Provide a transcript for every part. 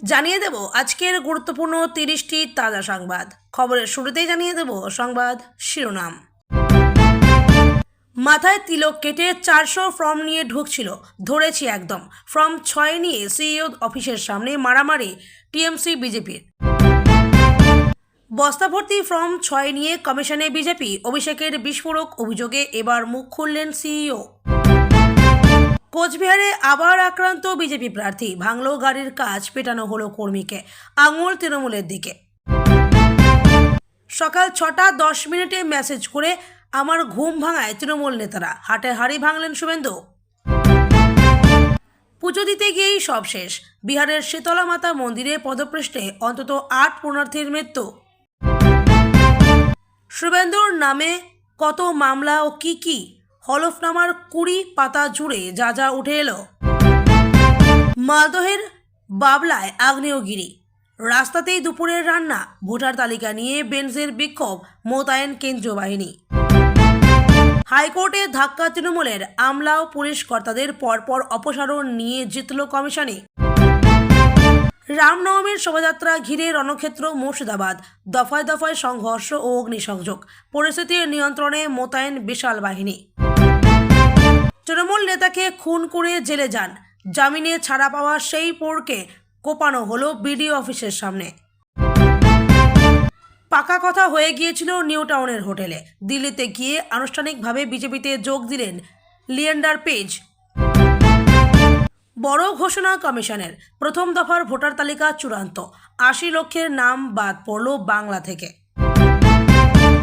জানিয়ে দেব আজকের গুরুত্বপূর্ণ 30টি তাজা সংবাদ। খবরের শুরুতেই জানিয়ে দেব সংবাদ শিরোনাম। মাথায় তিলক কেটে 400 ফর্ম নিয়ে ঢুকছিল, ধরেছি একদম। ফর্ম 6 নিয়ে সিইও অফিসের সামনে মারামারি টিএমসি বিজেপির। বস্তা ভর্তি ফর্ম 6 নিয়ে কমিশনে বিজেপি, অভিষেকের বিস্ফোরক অভিযোগে এবার মুখ খুললেন সিইও। কোচবিহারে আবার আক্রান্ত বিজেপি প্রার্থী, ভাঙল গাড়ির কাজ, পেটানো হলো কর্মীকে, আঙুল তৃণমূলের দিকে। সকাল 6টা 10 মিনিটে মেসেজ করে আমার ঘুম ভাঙায় তৃণমূল নেতারা, হাটে হাড়ি ভাঙলেন শুভেন্দু। পুজো দিতে গিয়েই সব শেষ, বিহারের শীতলা মাতা মন্দিরে পদপৃষ্ঠে অন্তত 8 পুণ্যার্থীর মৃত্যু। শুভেন্দুর নামে কত মামলা ও কি হলফনামার 20 পাতা জুড়ে যা যা উঠে এলো। মালদহের বাবলায় আগ্নেয়গিরি, রাস্তাতেই দুপুরের রান্না, ভোটার তালিকা নিয়ে বেঞ্জের বিক্ষোভ, মোতায়েন কেন্দ্রীয় বাহিনী। হাইকোর্টে ধাক্কা তৃণমূলের, আমলা ও পুলিশ কর্তাদের পরপর অপসারণ নিয়ে জিতল কমিশনে। রামনবমীর শোভাযাত্রা ঘিরে রণক্ষেত্র মুর্শিদাবাদ, দফায় দফায় সংঘর্ষ ও অগ্নিসংযোগ, পরিস্থিতির নিয়ন্ত্রণে মোতায়েন বিশাল বাহিনী। তৃণমূল নেতাকে খুন করে জেলে যান, জামিনে ছাড়া পাওয়া সেই পোরকে কোপানো হলো বিডিও অফিসের সামনে। পাকা কথা হয়ে গিয়েছিল নিউ টাউনের হোটেলে, দিল্লিতে গিয়ে আনুষ্ঠানিকভাবে বিজেপিতে যোগ দিলেন লিয়েন্ডার পেজ। বড় ঘোষণা কমিশনের, প্রথম দফার ভোটার তালিকা চূড়ান্ত, 80 লক্ষের নাম বাদ পড়ল বাংলা থেকে।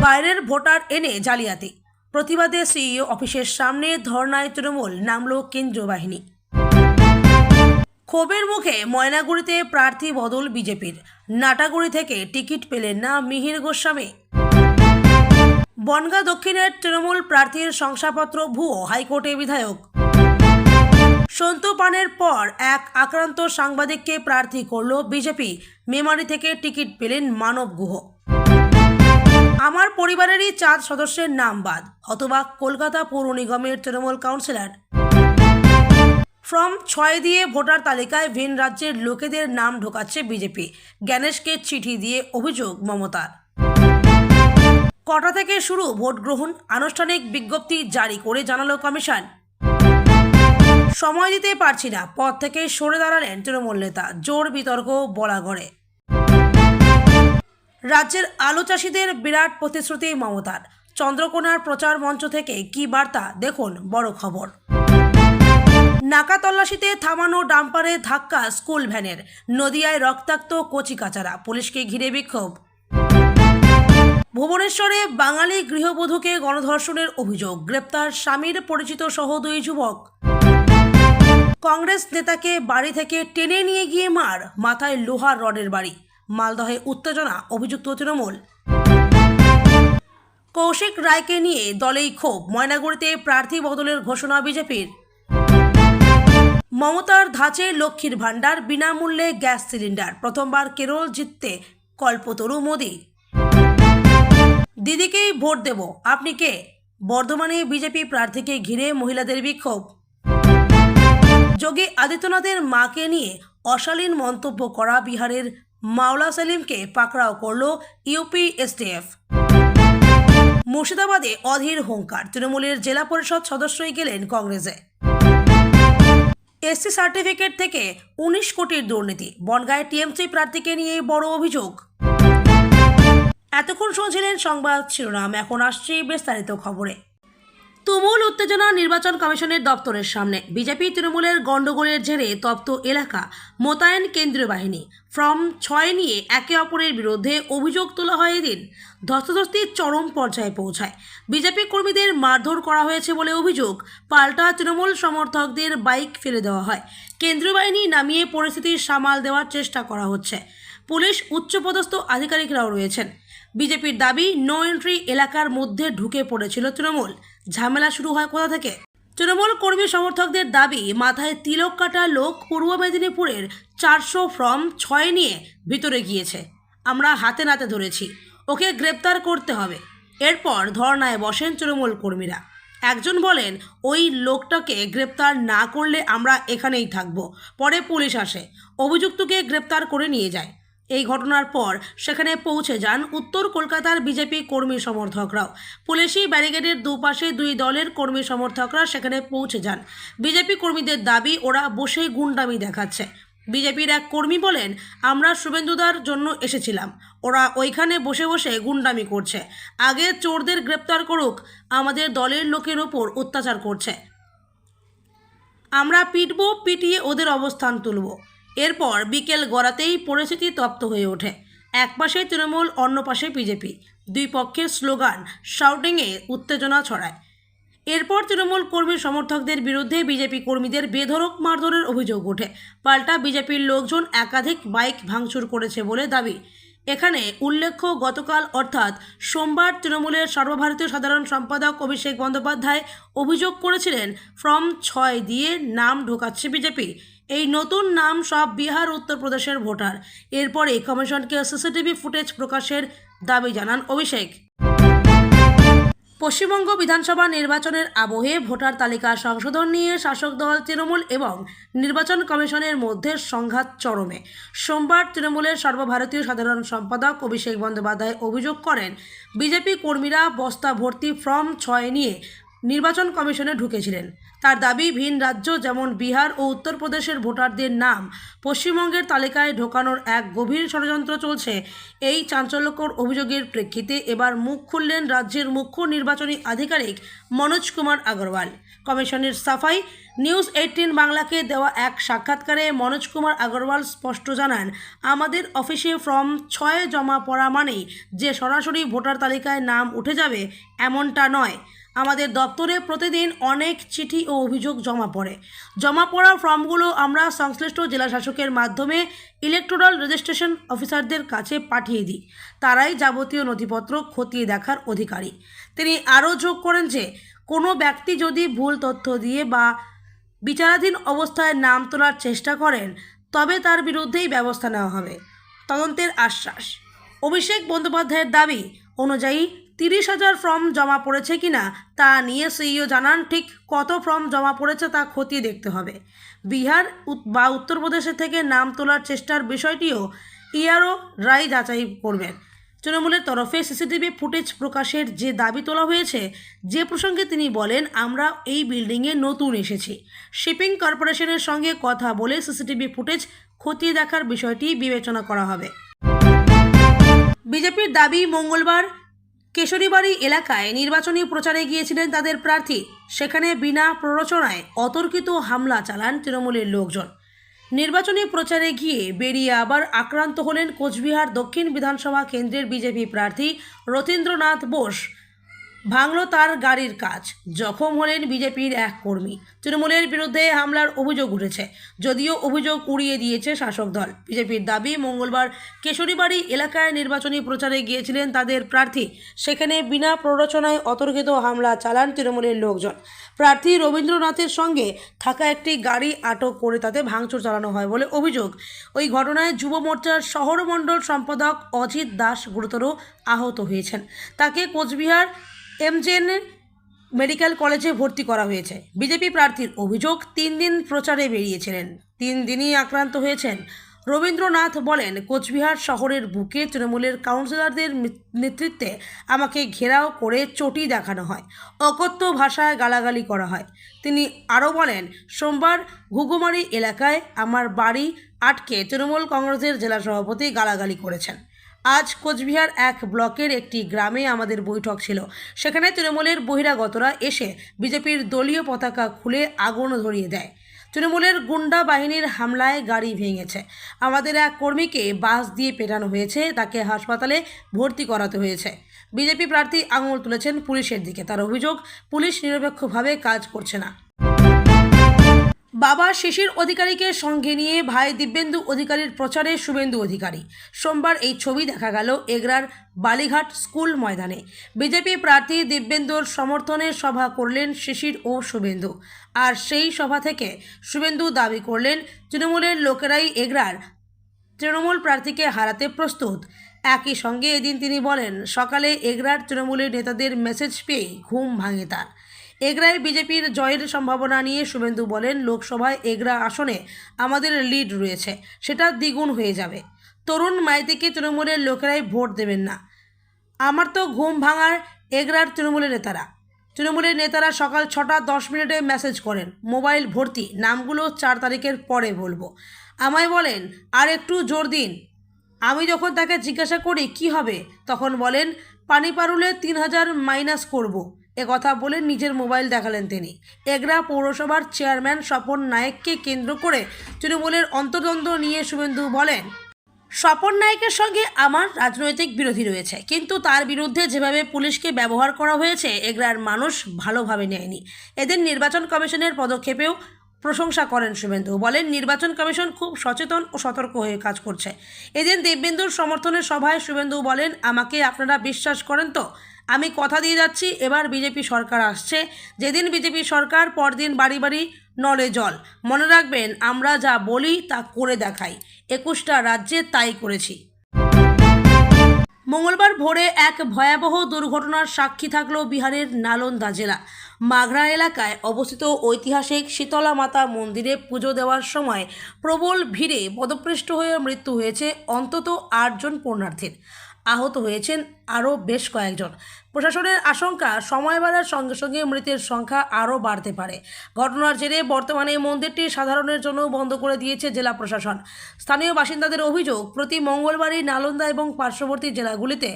বাইরের ভোটার এনে জালিয়াতি, প্রতিবাদে সিইও অফিসের সামনে ধর্নায় তৃণমূল, নামল কেন্দ্রীয় বাহিনী। ক্ষোভের মুখে ময়নাগুড়িতে প্রার্থী বদল বিজেপির, নাটাগুড়ি থেকে টিকিট পেলেন না মিহির গোস্বামী। বনগাঁ দক্ষিণের তৃণমূল প্রার্থীর শংসাপত্র ভুয়ো, হাইকোর্টে বিধায়ক। সন্তু পানের পর এক আক্রান্ত সাংবাদিককে প্রার্থী করল বিজেপি, মেমারি থেকে টিকিট পেলেন মানব গুহ। আমার পরিবারেরই 4 সদস্যের নাম বাদ, হতবাক কলকাতা পৌর নিগমের তৃণমূল কাউন্সিলর। ফর্ম 6 দিয়ে ভোটার তালিকায় ভিন রাজ্যের লোকেদের নাম ঢোকাচ্ছে বিজেপি, জ্ঞানেশকে চিঠি দিয়ে অভিযোগ মমতার। কটা থেকে শুরু ভোট গ্রহণ, আনুষ্ঠানিক বিজ্ঞপ্তি জারি করে জানালো কমিশন। সময় দিতে পারছি না, পদ থেকে সরে দাঁড়ালেন তৃণমূল নেতা, জোর বিতর্ক বলাগড়ে। রাজ্যের আলু চাষিদের বিরাট প্রতিশ্রুতি মমতার, চন্দ্রকোনার প্রচার মঞ্চ থেকে কি বার্তা দেখুন বড় খবর। নাকা তল্লাশিতে থামানো ডাম্পারে ধাক্কা স্কুল ভ্যানের, নদিয়ায় রক্তাক্ত কচিকাচারা, পুলিশকে ঘিরে বিক্ষোভ। ভুবনেশ্বরে বাঙালি গৃহবধূকে গণধর্ষণের অভিযোগ, গ্রেপ্তার স্বামীর পরিচিত সহ 2 যুবক। কংগ্রেস নেতাকে বাড়ি থেকে টেনে নিয়ে গিয়ে মার, মাথায় লোহার রডের বাড়ি, মালদহে উত্তেজনা, অভিযুক্ত তৃণমূল। কৌশিক রায়কে নিয়ে দলেই ক্ষোভ, ময়নাগুড়িতে প্রার্থী বদলের ঘোষণা বিজেপির। মমতার ধাঁচে লক্ষ্মীর ভাণ্ডার, বিনামূল্যে গ্যাস সিলিন্ডার, প্রথমবার কেরল জিততে কল্পতরু মোদি। দিদিকেই ভোট দেব, আপনি কে? বর্ধমানে বিজেপি প্রার্থীকে ঘিরে মহিলাদের বিক্ষোভ। যোগী আদিত্যনাথের মাকে নিয়ে অশালীন মন্তব্য করা বিহারের মাওলা সেলিমকে পাকড়াও করল ইউপি এসটিএফ। মুর্শিদাবাদে অধীর হুঙ্কার, তৃণমূলের জেলা পরিষদ সদস্যই গেলেন কংগ্রেসে। এসসি সার্টিফিকেট থেকে 19 কোটির দুর্নীতি, বনগাঁয় টিএমসি প্রার্থীকে নিয়ে বড় অভিযোগ। এতক্ষণ শুনছিলেন সংবাদ শিরোনাম, এখন আসছে বিস্তারিত খবরে। তুমুল উত্তেজনা নির্বাচন কমিশনের দপ্তরের সামনে, বিজেপি তৃণমূলের গণ্ডগোলের জেরে তপ্ত এলাকা, মোতায়েন কেন্দ্রীয় বাহিনী। ফর্ম 6 নিয়ে একে অপরের বিরুদ্ধে অভিযোগ তোলা হয় এদিন, ধস্তাধস্তি চরম পর্যায়ে পৌঁছায়। বিজেপি কর্মীদের মারধর করা হয়েছে বলে অভিযোগ, পাল্টা তৃণমূল সমর্থকদের বাইক ফেলে দেওয়া হয়। কেন্দ্রীয় বাহিনী নামিয়ে পরিস্থিতি সামাল দেওয়ার চেষ্টা করা হচ্ছে, পুলিশ উচ্চপদস্থ আধিকারিকরাও রয়েছেন। বিজেপির দাবি, নো এন্ট্রি এলাকার মধ্যে ঢুকে পড়েছিল তৃণমূল। ঝামেলা শুরু হয় কোথা থেকে? তৃণমূল কর্মী সমর্থকদের দাবি, মাথায় তিলক কাটা লোক পূর্ব মেদিনীপুরের 400 ফর্ম 6 নিয়ে ভিতরে গিয়েছে, আমরা হাতে নাতে ধরেছি, ওকে গ্রেপ্তার করতে হবে। এরপর ধর্নায় বসেন তৃণমূল কর্মীরা। একজন বলেন, ওই লোকটাকে গ্রেপ্তার না করলে আমরা এখানেই থাকব। পরে পুলিশ আসে, অভিযুক্তকে গ্রেপ্তার করে নিয়ে যায়। এই ঘটনার পর সেখানে পৌঁছে যান উত্তর কলকাতার বিজেপি কর্মী সমর্থকরাও। পুলিশি ব্যারিকেডের দুপাশে দুই দলের কর্মী সমর্থকরা সেখানে পৌঁছে যান। বিজেপি কর্মীদের দাবি, ওরা বসেই গুন্ডামি দেখাচ্ছে। বিজেপির এক কর্মী বলেন, আমরা শুভেন্দুদার জন্য এসেছিলাম, ওরা ওইখানে বসে বসে গুন্ডামি করছে। আগে চোরদের গ্রেপ্তার করুক, আমাদের দলের লোকের ওপর অত্যাচার করছে। আমরা পিটবো, পিটিয়ে ওদের অবস্থান তুলব। এরপর বিকেল গড়াতেই পরিস্থিতি তপ্ত হয়ে ওঠে। এক পাশে তৃণমূল, অন্য পাশে বিজেপি। দুই পক্ষের স্লোগান, শাউটিংয়ে উত্তেজনা ছড়ায়। এরপর তৃণমূল কর্মী সমর্থকদের বিরুদ্ধে বিজেপি কর্মীদের বেধড়ক মারধরের অভিযোগ ওঠে। পাল্টা বিজেপির লোকজন একাধিক বাইক ভাঙচুর করেছে বলে দাবি। এখানে উল্লেখ্য, গতকাল অর্থাৎ সোমবার তৃণমূলের সর্বভারতীয় সাধারণ সম্পাদক অভিষেক বন্দ্যোপাধ্যায় অভিযোগ করেছিলেন, ফর্ম 6 দিয়ে নাম ঢোকাচ্ছে বিজেপি। এই নতুন নাম সব বিহার, উত্তরপ্রদেশের ভোটার। এরপরে কমিশনকে সিসিটিভি ফুটেজ প্রকাশের দাবি জানান অভিষেক। পশ্চিমবঙ্গ বিধানসভা নির্বাচনের আবহে ভোটার তালিকা সংশোধন নিয়ে শাসক দল তৃণমূল এবং নির্বাচন কমিশনের মধ্যে সংঘাত চরমে। সোমবার তৃণমূলের সর্বভারতীয় সাধারণ সম্পাদক অভিষেক বন্দ্যোপাধ্যায় অভিযোগ করেন, বিজেপি কর্মীরা বস্তা ভর্তি ফর্ম 6 নিয়ে নির্বাচন কমিশনে ঢুকেছিলেন। তার দাবি, ভিন রাজ্য যেমন বিহার ও উত্তরপ্রদেশের ভোটারদের নাম পশ্চিমবঙ্গের তালিকায় ঢোকানোর এক গভীর ষড়যন্ত্র চলছে। এই চাঞ্চল্যকর অভিযোগের প্রেক্ষিতে এবার মুখ খুললেন রাজ্যের মুখ্য নির্বাচনী আধিকারিক মনোজ কুমার আগরওয়াল। কমিশনের সাফাই, নিউজ 18 বাংলাকে দেওয়া এক সাক্ষাৎকারে মনোজ কুমার আগরওয়াল স্পষ্ট জানান, আমাদের অফিসে ফর্ম 6 জমা পড়া মানেই যে সরাসরি ভোটার তালিকায় নাম উঠে যাবে এমনটা নয়। আমাদের দপ্তরে প্রতিদিন অনেক চিঠি ও অভিযোগ জমা পড়ে। জমা পড়া ফর্মগুলো আমরা সংশ্লিষ্ট জেলাশাসকের মাধ্যমে ইলেকটোরাল রেজিস্ট্রেশন অফিসারদের কাছে পাঠিয়ে দিই। তারাই যাবতীয় নথিপত্র খতিয়ে দেখার অধিকারী। তিনি আরও যোগ করেন যে, কোনো ব্যক্তি যদি ভুল তথ্য দিয়ে বা বিচারাধীন অবস্থায় নাম তোলার চেষ্টা করেন, তবে তার বিরুদ্ধেই ব্যবস্থা নেওয়া হবে। তদন্তের আশ্বাস। অভিষেক বন্দ্যোপাধ্যায়ের দাবি অনুযায়ী 30,000 ফর্ম জমা পড়েছে কিনা তা নিয়ে সিইও জানান, ঠিক কত ফর্ম জমা পড়েছে তা খতিয়ে দেখতে হবে। বিহার বা উত্তরপ্রদেশে থেকে নাম তোলার চেষ্টার বিষয়টিও ইআরও রায় যাচাই করবেন। তৃণমূলের তরফে সিসিটিভি ফুটেজ প্রকাশের যে দাবি তোলা হয়েছে, যে প্রসঙ্গে তিনি বলেন, আমরা এই বিল্ডিংয়ে নতুন এসেছি, শিপিং কর্পোরেশনের সঙ্গে কথা বলে সিসিটিভি ফুটেজ খতিয়ে দেখার বিষয়টি বিবেচনা করা হবে। বিজেপির দাবি, মঙ্গলবার কেশরীবাড়ি এলাকায় নির্বাচনী প্রচারে গিয়েছিলেন তাদের প্রার্থী। সেখানে বিনা প্ররোচনায় অতর্কিত হামলা চালান তৃণমূলের লোকজন। নির্বাচনী প্রচারে গিয়ে বেরিয়ে আবার আক্রান্ত হলেন কোচবিহার দক্ষিণ বিধানসভা কেন্দ্রের বিজেপি প্রার্থী রথীন্দ্রনাথ বোস। ভাঙল তার গাড়ির কাচ, জখম হলেন বিজেপির এক কর্মী। তৃণমূলের বিরুদ্ধে হামলার অভিযোগ উঠেছে, যদিও অভিযোগ উড়িয়ে দিয়েছে শাসক দল। বিজেপির দাবি, মঙ্গলবার কেশরীবাড়ি এলাকায় নির্বাচনী প্রচারে গিয়েছিলেন তাদের প্রার্থী। সেখানে বিনা প্ররোচনায় অতর্কিত হামলা চালান তৃণমূলের লোকজন। প্রার্থী রবীন্দ্রনাথের সঙ্গে থাকা একটি গাড়ি আটক করে তাতে ভাঙচুর চালানো হয় বলে অভিযোগ। ওই ঘটনায় যুব মোর্চার শহর মণ্ডল সম্পাদক অজিত দাস গুরুতর আহত হয়েছেন। তাকে কোচবিহার এমজেএন মেডিকেল কলেজে ভর্তি করা হয়েছে। বিজেপি প্রার্থীর অভিযোগ, 3 দিন প্রচারে বেরিয়েছিলেন, 3 দিনই আক্রান্ত হয়েছেন। রবীন্দ্রনাথ বলেন, কোচবিহার শহরের বুকে তৃণমূলের কাউন্সিলরদের নেতৃত্বে আমাকে ঘেরাও করে চটি দেখানো হয়, অকথ্য ভাষায় গালাগালি করা হয়। তিনি আরও বলেন, সোমবার ঘুঘুমারি এলাকায় আমার বাড়ি আটকে তৃণমূল কংগ্রেসের জেলা সভাপতি গালাগালি করেছেন। আজ কোচবিহার এক ব্লকের একটি গ্রামে আমাদের বৈঠক ছিল। সেখানে তৃণমূলের বহিরাগতরা এসে বিজেপির দলীয় পতাকা খুলে আগুন ধরিয়ে দেয়। তৃণমূলের গুন্ডা বাহিনীর হামলায় গাড়ি ভেঙেছে। আমাদের এক কর্মীকে বাস দিয়ে পেটানো হয়েছে, তাকে হাসপাতালে ভর্তি করাতে হয়েছে। বিজেপি প্রার্থী আঙুল তুলেছেন পুলিশের দিকে। তার অভিযোগ, পুলিশ নিরপেক্ষভাবে কাজ করছে না। বাবা শিশির অধিকারীকে সঙ্গে নিয়ে ভাই দিব্যেন্দু অধিকারীর প্রচারে শুভেন্দু অধিকারী। সোমবার এই ছবি দেখা গেল এগরার বালিঘাট স্কুল ময়দানে। বিজেপি প্রার্থী দিব্যেন্দুর সমর্থনে সভা করলেন শিশির ও শুভেন্দু। আর সেই সভা থেকে শুভেন্দু দাবি করলেন, তৃণমূলের লোকেরাই এগরার তৃণমূল প্রার্থীকে হারাতে প্রস্তুত। একই সঙ্গে এদিন তিনি বলেন, সকালে এগরার তৃণমূলের নেতাদের মেসেজ পেয়ে ঘুম ভাঙে তার। এগরায় বিজেপির জয়ের সম্ভাবনা নিয়ে শুভেন্দু বলেন, লোকসভায় এগরা আসনে আমাদের লিড রয়েছে, সেটা দ্বিগুণ হয়ে যাবে। তরুণ মাইতিকে তৃণমূলের লোকেরাই ভোট দেবেন না। আমার তো ঘুম ভাঙার এগরার তৃণমূলের নেতারা সকাল 6:10 মেসেজ করেন, মোবাইল ভর্তি, নামগুলো 4 তারিখের পরে বলবো। আমায় বলেন আর একটু জোর দিন। আমি যখন তাকে জিজ্ঞাসা করি কি হবে, তখন বলেন পানি পারুলে 3000 মাইনাস করব। কথা বলে নিজের মোবাইল দেখালেন তিনি। এগরা পৌরসভার চেয়ারম্যান স্বপন নায়েককে কেন্দ্র করে তৃণমূলের অন্তর্দ্বন্দ্ব নিয়ে শুভেন্দু বলেন, স্বপন নায়েকের সঙ্গে আমার রাজনৈতিক বিরোধী রয়েছে, কিন্তু তার বিরুদ্ধে যেভাবে পুলিশকে ব্যবহার করা হয়েছে এগরার মানুষ ভালোভাবে নেয়নি। এদের নির্বাচন কমিশনের পদক্ষেপেও প্রশংসা করেন শুভেন্দু। বলেন, নির্বাচন কমিশন খুব সচেতন ও সতর্ক হয়ে কাজ করছে। এদিন দেববেন্দুর সমর্থনের সভায় শুভেন্দু বলেন, আমাকে আপনারা বিশ্বাস করেন তো? আমি কথা দিয়ে যাচ্ছি, এবার বিজেপি সরকার আসছে। যেদিন বিজেপি সরকার, পরদিন বাড়ি বাড়ি নলে জল। মনে রাখবেন, আমরা যা বলি তা করে দেখাই। 21টা রাজ্যে তাই করেছি। মঙ্গলবার ভোরে এক ভয়াবহ দুর্ঘটনার সাক্ষী থাকল বিহারের নালন্দা জেলা মাঘরা এলাকায় অবস্থিত ঐতিহাসিক শীতলা মাতা মন্দিরে পুজো দেওয়ার সময় প্রবল ভিড়ে পদপৃষ্ট হয়ে মৃত্যু হয়েছে অন্তত 8 জন পুণ্যার্থীর। আহত হয়েছেন আরও বেশ কয়েকজন। প্রশাসনের আশঙ্কা, সময় বাড়ার সঙ্গে সঙ্গে মৃতের সংখ্যা আরও বাড়তে পারে। ঘটনার জেরে বর্তমানে মন্দিরটি সাধারণের জন্য বন্ধ করে দিয়েছে জেলা প্রশাসন। স্থানীয় বাসিন্দাদের অভিযোগ, প্রতি মঙ্গলবারই নালন্দা এবং পার্শ্ববর্তী জেলাগুলিতে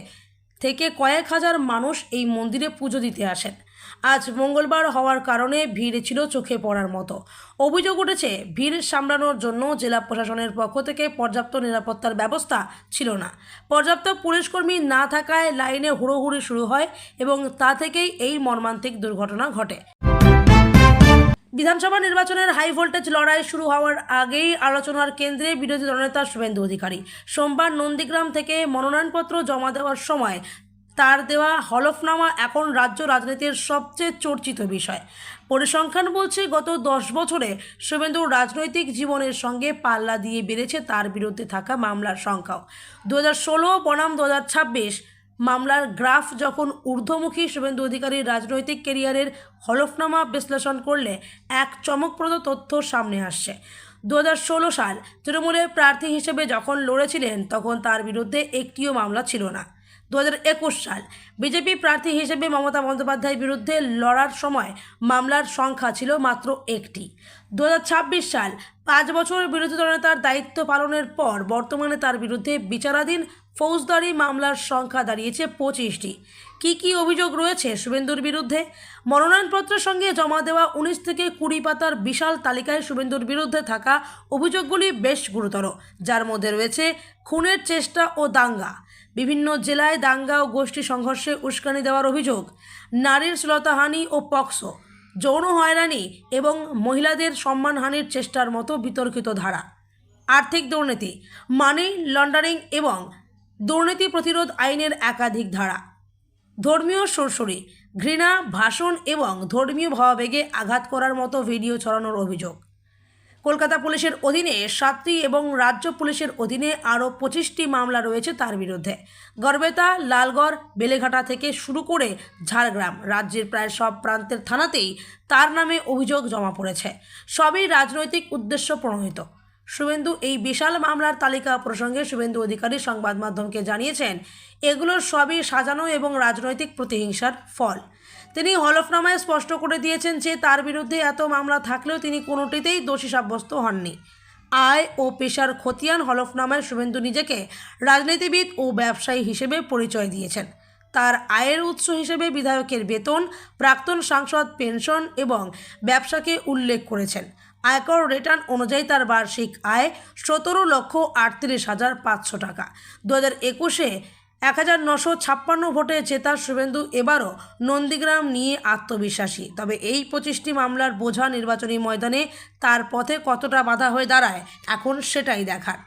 থেকে কয়েক হাজার মানুষ এই মন্দিরে পুজো দিতে আসেন। আজ মঙ্গলবার হওয়ার কারণে ভিড় ছিল চোখে পড়ার মতো। অভিযোগ উঠেছে, ভিড় সামলানোর জন্য জেলা প্রশাসনের পক্ষ থেকে পর্যাপ্ত নিরাপত্তার ব্যবস্থা ছিল না। পর্যাপ্ত পুলিশকর্মী না থাকায় লাইনে হুড়োহুড়ি শুরু হয় এবং তা থেকেই এই মর্মান্তিক দুর্ঘটনা ঘটে। বিধানসভা নির্বাচনের হাই ভোল্টেজ লড়াই শুরু হওয়ার আগেই আলোচনার কেন্দ্রে বিরোধী দলনেতা শুভেন্দু অধিকারী। সোমবার নন্দীগ্রাম থেকে মনোনয়নপত্র জমা দেওয়ার সময় তার দেওয়া হলফনামা এখন রাজ্য রাজনীতির সবচেয়ে চর্চিত বিষয়। পরিসংখ্যান বলছে, গত 10 বছরে শুভেন্দুর রাজনৈতিক জীবনের সঙ্গে পাল্লা দিয়ে বেড়েছে তার বিরুদ্ধে থাকা মামলার সংখ্যাও। 2016 বনাম 2026 মামলার গ্রাফ যখন ঊর্ধ্বমুখী, শুভেন্দু অধিকারীর রাজনৈতিক ক্যারিয়ারের হলফনামা বিশ্লেষণ করলে এক চমকপ্রদ তথ্য সামনে আসছে। 2016 সাল তৃণমূলের প্রার্থী হিসেবে যখন লড়েছিলেন, তখন তার বিরুদ্ধে একটিও মামলা ছিল না। 2021 সাল বিজেপি প্রার্থী হিসেবে মমতা বন্দ্যোপাধ্যায়ের বিরুদ্ধে লড়ার সময় মামলার সংখ্যা ছিল মাত্র একটি। 2026 সাল 5 বছর বিরোধী দলনেতার দায়িত্ব পালনের পর বর্তমানে তার বিরুদ্ধে বিচারাধীন ফৌজদারি মামলার সংখ্যা দাঁড়িয়েছে 25টি। কী অভিযোগ রয়েছে শুভেন্দুর বিরুদ্ধে? মনোনয়নপত্রের সঙ্গে জমা দেওয়া 19 থেকে 20 পাতার বিশাল তালিকায় শুভেন্দুর বিরুদ্ধে থাকা অভিযোগগুলি বেশ গুরুতর, যার মধ্যে রয়েছে খুনের চেষ্টা ও দাঙ্গা, বিভিন্ন জেলায় দাঙ্গা ও গোষ্ঠী সংঘর্ষে উস্কানি দেওয়ার অভিযোগ, নারীর শ্লীলতাহানি ও পক্সো, যৌন হয়রানি এবং মহিলাদের সম্মানহানির চেষ্টার মতো বিতর্কিত ধারা, আর্থিক দুর্নীতি, মানি লন্ডারিং এবং দুর্নীতি প্রতিরোধ আইনের একাধিক ধারা, ধর্মীয় সরসরি, ঘৃণা, ভাষণ এবং ধর্মীয় ভাবাবেগে আঘাত করার মতো ভিডিও ছড়ানোর অভিযোগ। কলকাতা পুলিশের অধীনে 7টি এবং রাজ্য পুলিশের অধীনে আরও 25টি মামলা রয়েছে তার বিরুদ্ধে। গড়বেতা, লালগড়, বেলেঘাটা থেকে শুরু করে ঝাড়গ্রাম, রাজ্যের প্রায় সব প্রান্তের থানাতেই তার নামে অভিযোগ জমা পড়েছে। সবই রাজনৈতিক উদ্দেশ্য প্রণোদিত। শুভেন্দু এই বিশাল মামলার তালিকা প্রসঙ্গে শুভেন্দু অধিকারী সংবাদ মাধ্যমকে জানিয়েছেন, এগুলোর সবই সাজানো এবং রাজনৈতিক প্রতিহিংসার ফল। তিনি হলফনামায় স্পষ্ট করে দিয়েছেন যে তার বিরুদ্ধে এত মামলা থাকলেও তিনি কোনোটিতেই দোষী সাব্যস্ত হননি। আয় ও পেশার খতিয়ান হলফনামায় শুভেন্দু নিজেকে রাজনীতিবিদ ও ব্যবসায়ী হিসেবে পরিচয় দিয়েছেন। তার আয়ের উৎস হিসেবে বিধায়কের বেতন, প্রাক্তন সাংসদ পেনশন এবং ব্যবসাকে উল্লেখ করেছেন। আয়কর রিটার্ন অনুযায়ী তার বার্ষিক আয় 17,38,500 টাকা। 2021-এ 1956 ভোটে জেতা শুভেন্দু এবারও নন্দীগ্রাম নিয়ে আত্মবিশ্বাসী। তবে এই 25টি মামলার বোঝা নির্বাচনী ময়দানে তার পথে কতটা বাধা হয়ে দাঁড়ায়, এখন সেটাই দেখার।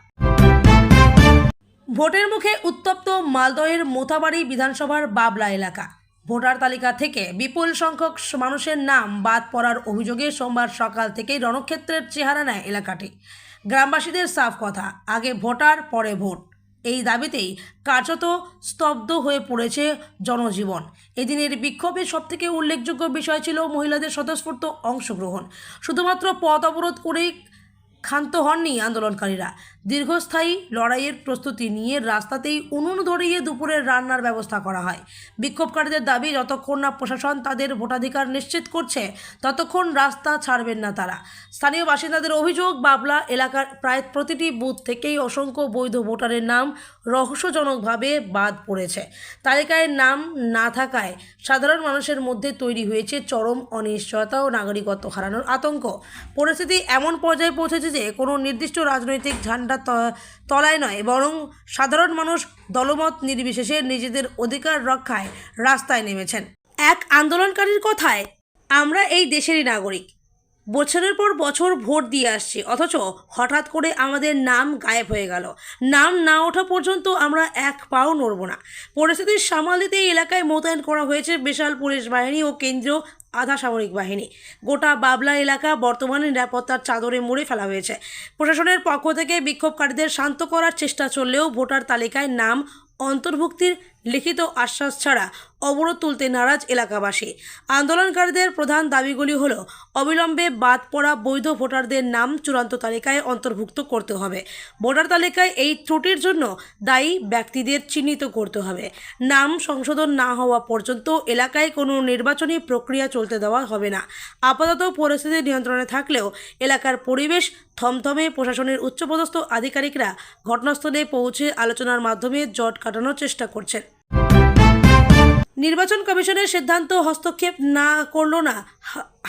ভোটের মুখে উত্তপ্ত মালদহের মোথাবাড়ি বিধানসভার বাবলা এলাকা। ভোটার তালিকা থেকে বিপুল সংখ্যক মানুষের নাম বাদ পড়ার অভিযোগে সোমবার সকাল থেকেই রণক্ষেত্রের চেহারা নেয় এলাকাটি। গ্রামবাসীদের সাফ কথা, আগে ভোটার পরে ভোট। এই দাবিতেই কার্যত স্তব্ধ হয়ে পড়েছে জনজীবন। এদিনের বিক্ষোভের সবথেকে উল্লেখযোগ্য বিষয় ছিল মহিলাদের স্বতঃস্ফূর্ত অংশগ্রহণ। শুধুমাত্র পথ অবরোধ করেই ক্ষান্ত হননি আন্দোলনকারীরা। দীর্ঘস্থায়ী লড়াইয়ের প্রস্তুতি নিয়ে রাস্তাতেই উনুন ধরিয়ে দুপুরের রান্নার ব্যবস্থা করা হয়। বিক্ষোভকারীদের দাবি, যতক্ষণ না প্রশাসন তাদের ভোটাধিকার নিশ্চিত করছে ততক্ষণ রাস্তা ছাড়বেন না তারা। স্থানীয় বাসিন্দাদের অভিযোগ, বাবলা এলাকার প্রায় প্রতিটি বুথ থেকেই অসংখ্য বৈধ ভোটারের নাম রহস্যজনকভাবে বাদ পড়েছে। তালিকায় নাম না থাকায় সাধারণ মানুষের মধ্যে তৈরি হয়েছে চরম অনিশ্চয়তা ও নাগরিকত্ব হারানোর আতঙ্ক। পরিস্থিতি এমন পর্যায়ে পৌঁছেছে যে কোনো নির্দিষ্ট রাজনৈতিক ঝান্ডা তলায় নয়, বরং সাধারণ মানুষ দলমত নির্বিশেষে নিজেদের অধিকার রক্ষায় রাস্তায় নেমেছেন। এক আন্দোলনকারীর কথায়, আমরা এই দেশেরই নাগরিক, বছরের পর বছর ভোট দিয়ে আসছি, অথচ হঠাৎ করে আমাদের নাম গায়েব হয়ে গেল। নাম না ওঠা পর্যন্ত আমরা এক পাও নড়ব না। পরিস্থিতি সামাল দিতে এই এলাকায় মোতায়েন করা হয়েছে বিশাল পুলিশ বাহিনী ও কেন্দ্রীয় আধা সামরিক বাহিনী। গোটা বাবলা এলাকা বর্তমানে নিরাপত্তার চাদরে মুড়ে ফেলা হয়েছে। প্রশাসনের পক্ষ থেকে বিক্ষোভকারীদের শান্ত করার চেষ্টা চললেও ভোটার তালিকায় নাম অন্তর্ভুক্তির লিখিত আশ্বাস ছাড়া অবরোধ তুলতে নারাজ এলাকাবাসী। আন্দোলনকারীদের প্রধান দাবিগুলি হল, অবিলম্বে বাদ পড়া বৈধ ভোটারদের নাম চূড়ান্ত তালিকায় অন্তর্ভুক্ত করতে হবে। ভোটার তালিকায় এই ত্রুটির জন্য দায়ী ব্যক্তিদের চিহ্নিত করতে হবে। নাম সংশোধন না হওয়া পর্যন্ত এলাকায় কোনো নির্বাচনী প্রক্রিয়া চলতে দেওয়া হবে না। আপাতত পরিস্থিতি নিয়ন্ত্রণে থাকলেও এলাকার পরিবেশ থমথমে। প্রশাসনের উচ্চপদস্থ আধিকারিকরা ঘটনাস্থলে পৌঁছে আলোচনার মাধ্যমে জট কাটানোর চেষ্টা করছেন। নির্বাচন কমিশনের সিদ্ধান্ত হস্তক্ষেপ না করল না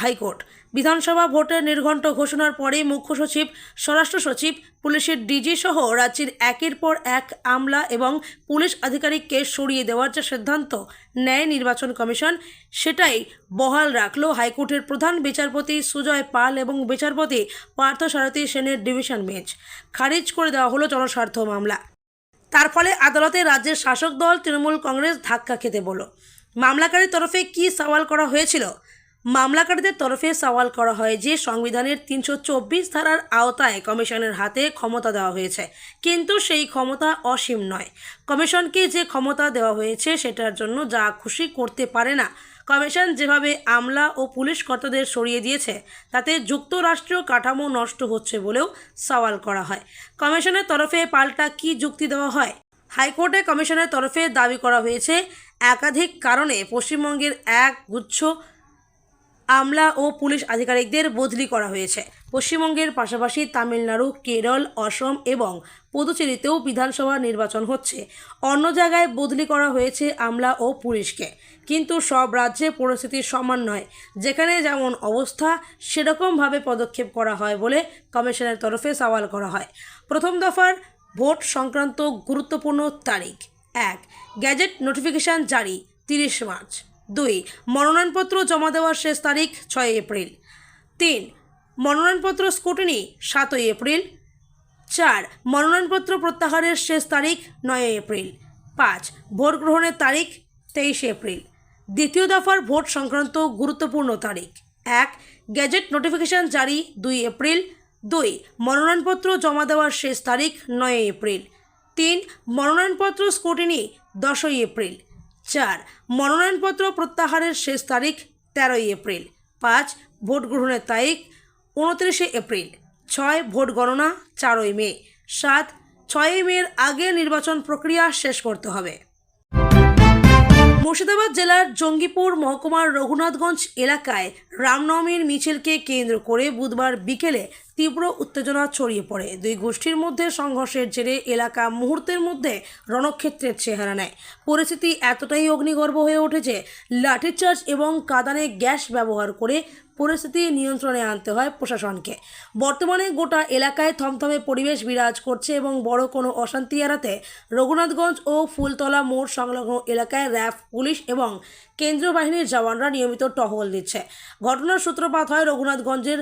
হাইকোর্ট। বিধানসভা ভোটের নির্ঘণ্ট ঘোষণার পরেই মুখ্য সচিব, স্বরাষ্ট্র সচিব, পুলিশের ডিজি সহ রাজ্যের একের পর এক আমলা এবং পুলিশ আধিকারিককে সরিয়ে দেওয়ার যে সিদ্ধান্ত নেয় নির্বাচন কমিশন, সেটাই বহাল রাখল হাইকোর্টের প্রধান বিচারপতি সুজয় পাল এবং বিচারপতি পার্থসারথী সেনের ডিভিশন বেঞ্চ। খারিজ করে দেওয়া হলো জনস্বার্থ মামলা। তার ফলে আদালতে রাজ্যের শাসক দল তৃণমূল কংগ্রেস ধাক্কা খেতে বলল। মামলাকারীর তরফে কি সওয়াল করা হয়েছিল? মামলাকারীদের তরফে সওয়াল করা হয় যে সংবিধানের 324 ধারার আওতায় কমিশনের হাতে ক্ষমতা দেওয়া হয়েছে, কিন্তু সেই ক্ষমতা অসীম নয়। কমিশনকে যে ক্ষমতা দেওয়া হয়েছে সেটার জন্য যা খুশি করতে পারে না। কমিশন যেভাবে আমলা ও পুলিশ কর্তাদের সরিয়ে দিয়েছে তাতে যুক্তরাষ্ট্রীয় কাঠামো নষ্ট হচ্ছে বলেও সওয়াল করা হয়। কমিশনের তরফে পাল্টা কি যুক্তি দেওয়া হয়? হাইকোর্টে কমিশনের তরফে দাবি করা হয়েছে, একাধিক কারণে পশ্চিমবঙ্গের এক গুচ্ছ আমলা ও পুলিশ আধিকারিকদের বদলি করা হয়েছে। পশ্চিমবঙ্গের পাশাপাশি তামিলনাড়ু, কেরল, অসম এবং পুদুচেরিতেও বিধানসভা নির্বাচন হচ্ছে। অন্য জায়গায় বদলি করা হয়েছে আমলা ও পুলিশকে, কিন্তু সব রাজ্যে পরিস্থিতি সমান নয়। যেখানে যেমন অবস্থা সেরকমভাবে পদক্ষেপ করা হয় বলে কমিশনের তরফে সওয়াল করা হয়। প্রথম দফার ভোট সংক্রান্ত গুরুত্বপূর্ণ তারিখ: 1. গ্যাজেট নোটিফিকেশন জারি 30 মার্চ। 2. মনোনয়নপত্র জমা দেওয়ার শেষ তারিখ 6 এপ্রিল। 3. মনোনয়নপত্র স্ক্রুটিনি 7 এপ্রিল। 4. মনোনয়নপত্র প্রত্যাহারের শেষ তারিখ 9 এপ্রিল। 5. ভোট গ্রহণের তারিখ 23 এপ্রিল। দ্বিতীয় দফার ভোট সংক্রান্ত গুরুত্বপূর্ণ তারিখ: 1. গ্যাজেট নোটিফিকেশন জারি 2 এপ্রিল। 2. মনোনয়নপত্র জমা দেওয়ার শেষ তারিখ 9 এপ্রিল। 3. মনোনয়নপত্র স্ক্রুটিনি 10 এপ্রিল। 4. মনোনয়নপত্র প্রত্যাহারের শেষ তারিখ 13 এপ্রিল। 5. ভোট গ্রহণের তারিখ 29 এপ্রিল। 6. ভোট গণনা 4 মে। 7. 6 মের আগে নির্বাচন প্রক্রিয়া শেষ করতে হবে। মুর্শিদাবাদ জেলার জঙ্গিপুর মহকুমার রঘুনাথগঞ্জ এলাকায় রামনবমীর মিছিলকে কেন্দ্র করে বুধবার বিকেলে তীব্র উত্তেজনা ছড়িয়ে পড়ে। দুই গোষ্ঠীর মধ্যে সংঘর্ষের জেরে এলাকা মুহূর্তের মধ্যে রণক্ষেত্রের চেহারা নেয়। পরিস্থিতি এতটাই অগ্নিগর্ভ হয়ে ওঠেছে, লাঠিচার্জ এবং কাঁদানে গ্যাস ব্যবহার করে পরিস্থিতি নিয়ন্ত্রণে আনতে হয় প্রশাসনকে। বর্তমানে গোটা এলাকায় থমথমে পরিবেশ বিরাজ করছে এবং বড় কোনো অশান্তি এড়াতে রঘুনাথগঞ্জ ও ফুলতলা মোড় সংলগ্ন এলাকায় র্যাব, পুলিশ এবং কেন্দ্রীয় বাহিনীর জওয়ানরা নিয়মিত টহল দিচ্ছে। ঘটনার সূত্রপাত হয় রঘুনাথগঞ্জের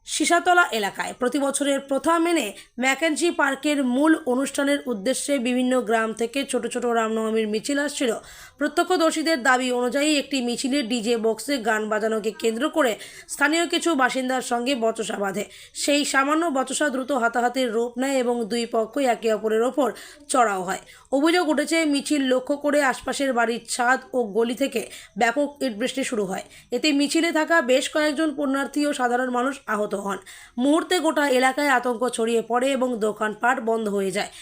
সিসাতলা এলাকায় প্রতি বছরের প্রথা মেনে ম্যাকেনজি পার্কের মূল অনুষ্ঠানের উদ্দেশ্যে বিভিন্ন গ্রাম থেকে ছোট ছোট রামনবমীর মিছিল আসছিল। প্রত্যক্ষদর্শীদের দাবি অনুযায়ী একটি মিছিলে ডিজে বক্সে গান বাজানোকে কেন্দ্র করে স্থানীয় কিছু বাসিন্দার সঙ্গে বচসা বাঁধে। সেই সামান্য বচসা দ্রুত হাতাহাতির রূপ নেয় এবং দুই পক্ষই একে অপরের ওপর চড়াও হয়। অভিযোগ উঠেছে, মিছিল লক্ষ্য করে আশপাশের বাড়ির ছাদ ও গলি থেকে ব্যাপক ইটবৃষ্টি শুরু হয়। এতে মিছিলে থাকা বেশ কয়েকজন পুণ্যার্থী ও সাধারণ মানুষ আহত হন। মুহূর্তে গোটা এলাকায় আতঙ্ক ছড়িয়ে পড়ে এবং দোকানপাট বন্ধ হয়ে যায়।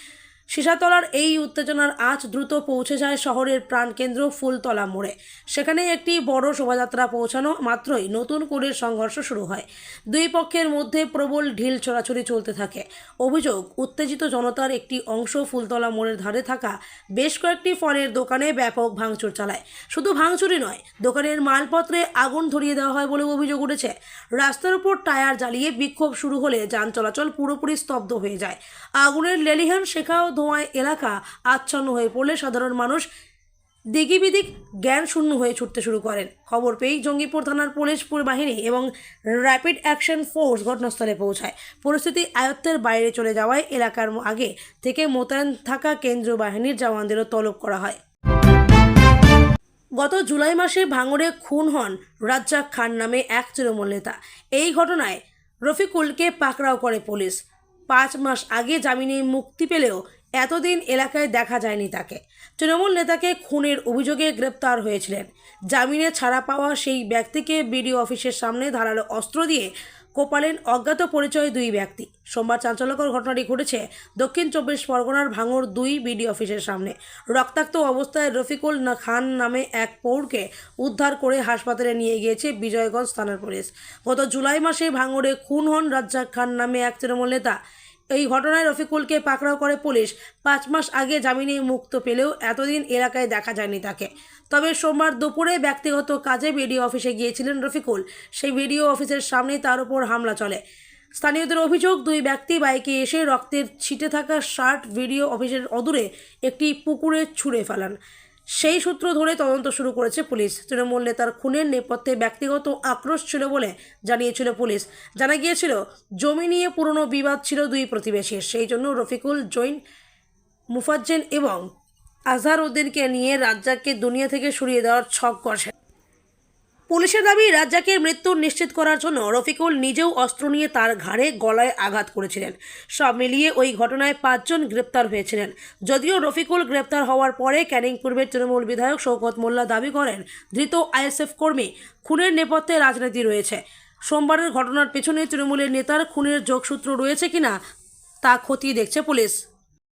সিসাতলার এই উত্তেজনার আঁচ দ্রুত পৌঁছে যায় শহরের প্রাণকেন্দ্র ফুলতলা মোড়ে। সেখানে একটি বড় শোভাযাত্রা পৌঁছানো মাত্রই নতুন করে সংঘর্ষ শুরু হয়। দুই পক্ষের মধ্যে প্রবল ঢিল ছোড়াছুড়ি চলতে থাকে। অভিযোগ, উত্তেজিত জনতার একটি অংশ ফুলতলা মোড়ের ধারে থাকা বেশ কয়েকটি ফলের দোকানে ব্যাপক ভাঙচুর চালায়। শুধু ভাঙচুরই নয়, দোকানের মালপত্রে আগুন ধরিয়ে দেওয়া হয় বলেও অভিযোগ উঠেছে। রাস্তার উপর টায়ার জ্বালিয়ে বিক্ষোভ শুরু হলে যান চলাচল পুরোপুরি স্তব্ধ হয়ে যায়। আগুনের লেলিহান শেখা ও ধোঁয়ায় এলাকা আচ্ছন্ন হয়ে পড়লে সাধারণ মানুষ দিগিবিদিক জ্ঞান শূন্য হয়ে ছুটতে শুরু করেন। খবর পেয়েই জঙ্গিপুর থানার পুলিশ বাহিনী এবং র্যাপিড অ্যাকশন ফোর্স ঘটনাস্থলে পৌঁছায়। পরিস্থিতি আয়ত্তের বাইরে চলে যাওয়ায় এলাকার আগে থেকে মোতায়েন থাকা কেন্দ্রীয় বাহিনীর জওয়ানদেরও তলব করা হয়। গত জুলাই মাসে ভাঙড়ে খুন হন রাজ্জাক খান নামে এক তৃণমূল নেতা। এই ঘটনায় রফিকুলকে পাকড়াও করে পুলিশ। 5 মাস আগে জামিনে মুক্তি পেলেও এতদিন এলাকায় দেখা যায়নি তাকে। তৃণমূল নেতাকে খুনের অভিযোগে গ্রেপ্তার হয়েছিলেন। জামিনে ছাড়া পাওয়া সেই ব্যক্তিকে বিডিও অফিসের সামনে ধারালো অস্ত্র দিয়ে কোপালেন অজ্ঞাত পরিচয় দুই ব্যক্তি। সোমবার চাঞ্চল্যকর ঘটনাটি ঘটেছে দক্ষিণ 24 পরগনার ভাঙড় 2 বিডিও অফিসের সামনে। রক্তাক্ত অবস্থায় রফিকুল খান নামে এক পৌরকে উদ্ধার করে হাসপাতালে নিয়ে গিয়েছে বিজয়গঞ্জ থানার পুলিশ। গত জুলাই মাসে ভাঙড়ে খুন হন রাজ্জাক খান নামে এক তৃণমূল নেতা। এই ঘটনায় রফিকুলকে পাকড়াও করে পুলিশ। 5 মাস আগে জামিনে মুক্ত পেলেও এতদিন এলাকায় দেখা যায়নি তাকে। তবে সোমবার দুপুরে ব্যক্তিগত কাজে বিডিও অফিসে গিয়েছিলেন রফিকুল। সেই বিডিও অফিসের সামনেই তার উপর হামলা চলে। স্থানীয়দের অভিযোগ, দুই ব্যক্তি বাইকে এসে রক্তের ছিটে থাকা শার্ট বিডিও অফিসের অদূরে একটি পুকুরে ছুঁড়ে ফেলান। সেই সূত্র ধরে তদন্ত শুরু করেছে পুলিশ। তৃণমূল নেতার খুনের নেপথ্যে ব্যক্তিগত আক্রোশ ছিল বলে জানিয়েছিল পুলিশ। জানা গিয়েছিল, জমি নিয়ে পুরনো বিবাদ ছিল দুই প্রতিবেশীর। সেই জন্য রফিকুল, জৈন, মুফাজ্জেল এবং আজহার উদ্দিনকে নিয়ে রাজ্জাককে দুনিয়া থেকে সরিয়ে দেওয়ার ছক কষে। পুলিশের দাবি, রাজ্জাকের মৃত্যু নিশ্চিত করার জন্য রফিকুল নিজেও অস্ত্র নিয়ে তার ঘাড়ে গলায় আঘাত করেছিলেন। সব মিলিয়ে ওই ঘটনায় 5 জন গ্রেপ্তার হয়েছিলেন। যদিও রফিকুল গ্রেপ্তার হওয়ার পরে ক্যানিং পূর্বের তৃণমূল বিধায়ক শওকত মোল্লা দাবি করেন, ধৃত আইএসএফ কর্মী। খুনের নেপথ্যে রাজনীতি রয়েছে। সোমবারের ঘটনার পেছনে তৃণমূলের নেতার খুনের যোগসূত্র রয়েছে কিনা তা খতিয়ে দেখছে পুলিশ।